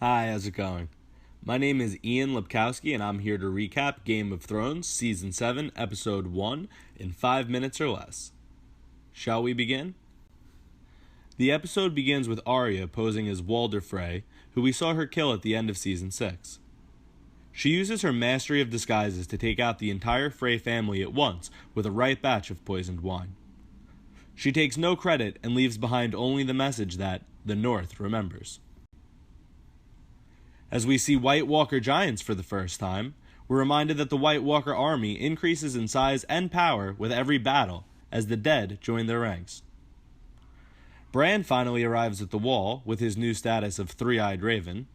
Hi, how's it going? My name is Ian Lipkowski, and I'm here to recap Game of Thrones Season 7, Episode 1 in 5 minutes or less. Shall we begin? The episode begins with Arya posing as Walder Frey, who we saw her kill at the end of Season 6. She uses her mastery of disguises to take out the entire Frey family at once with a right batch of poisoned wine. She takes no credit and leaves behind only the message that the North remembers. As we see White Walker giants for the first time, we're reminded that the White Walker army increases in size and power with every battle as the dead join their ranks. Bran finally arrives at the Wall with his new status of Three-Eyed Raven,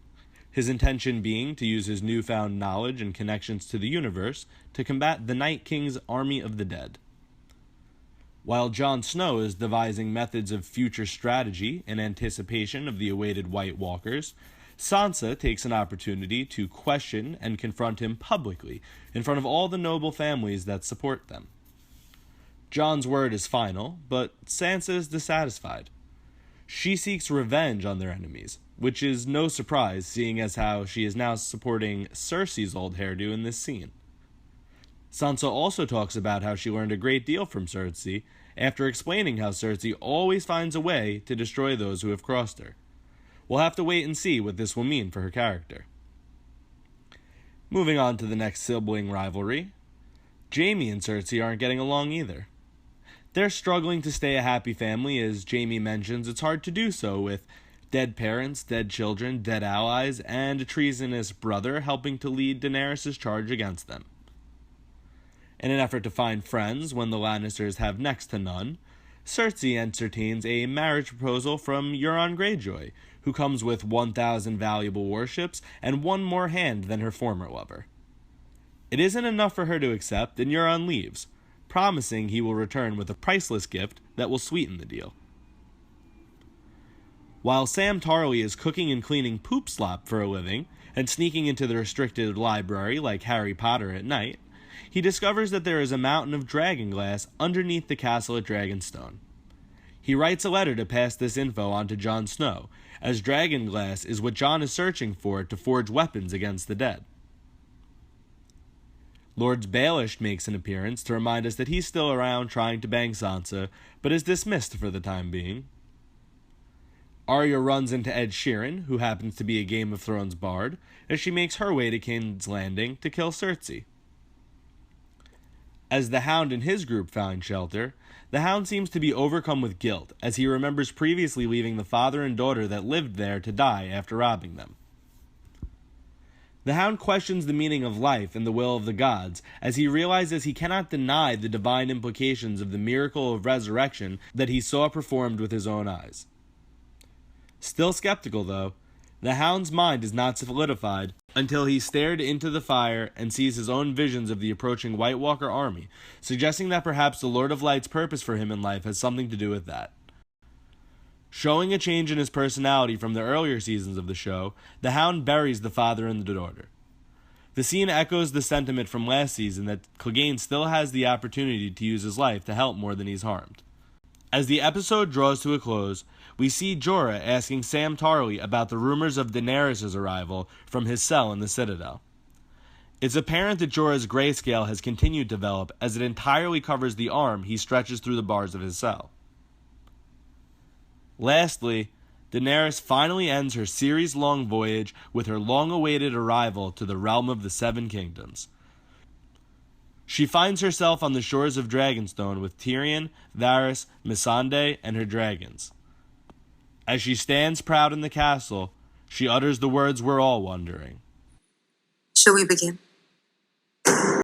his intention being to use his newfound knowledge and connections to the universe to combat the Night King's army of the dead. While Jon Snow is devising methods of future strategy in anticipation of the awaited White Walkers, Sansa takes an opportunity to question and confront him publicly in front of all the noble families that support them. Jon's word is final, but Sansa is dissatisfied. She seeks revenge on their enemies, which is no surprise seeing as how she is now supporting Cersei's old hairdo in this scene. Sansa also talks about how she learned a great deal from Cersei after explaining how Cersei always finds a way to destroy those who have crossed her. We'll have to wait and see what this will mean for her character. Moving on to the next sibling rivalry, Jaime and Cersei aren't getting along either. They're struggling to stay a happy family, as Jaime mentions it's hard to do so with dead parents, dead children, dead allies, and a treasonous brother helping to lead Daenerys' charge against them. In an effort to find friends when the Lannisters have next to none, Cersei entertains a marriage proposal from Euron Greyjoy, who comes with 1,000 valuable warships and one more hand than her former lover. It isn't enough for her to accept, and Euron leaves, promising he will return with a priceless gift that will sweeten the deal. While Sam Tarly is cooking and cleaning poop slop for a living and sneaking into the restricted library like Harry Potter at night, he discovers that there is a mountain of dragonglass underneath the castle at Dragonstone. He writes a letter to pass this info on to Jon Snow, as dragonglass is what Jon is searching for to forge weapons against the dead. Lord Baelish makes an appearance to remind us that he's still around trying to bang Sansa, but is dismissed for the time being. Arya runs into Ed Sheeran, who happens to be a Game of Thrones bard, as she makes her way to King's Landing to kill Cersei. As the Hound and his group find shelter, the Hound seems to be overcome with guilt, as he remembers previously leaving the father and daughter that lived there to die after robbing them. The Hound questions the meaning of life and the will of the gods, as he realizes he cannot deny the divine implications of the miracle of resurrection that he saw performed with his own eyes. Still skeptical, though, the Hound's mind is not solidified until he stared into the fire and sees his own visions of the approaching White Walker army, suggesting that perhaps the Lord of Light's purpose for him in life has something to do with that. Showing a change in his personality from the earlier seasons of the show, the Hound buries the father and the daughter. The scene echoes the sentiment from last season that Clegane still has the opportunity to use his life to help more than he's harmed. As the episode draws to a close, we see Jorah asking Sam Tarly about the rumors of Daenerys' arrival from his cell in the Citadel. It's apparent that Jorah's grayscale has continued to develop as it entirely covers the arm he stretches through the bars of his cell. Lastly, Daenerys finally ends her series-long voyage with her long-awaited arrival to the realm of the Seven Kingdoms. She finds herself on the shores of Dragonstone with Tyrion, Varys, Missandei, and her dragons. As she stands proud in the castle, she utters the words we're all wondering. Shall we begin?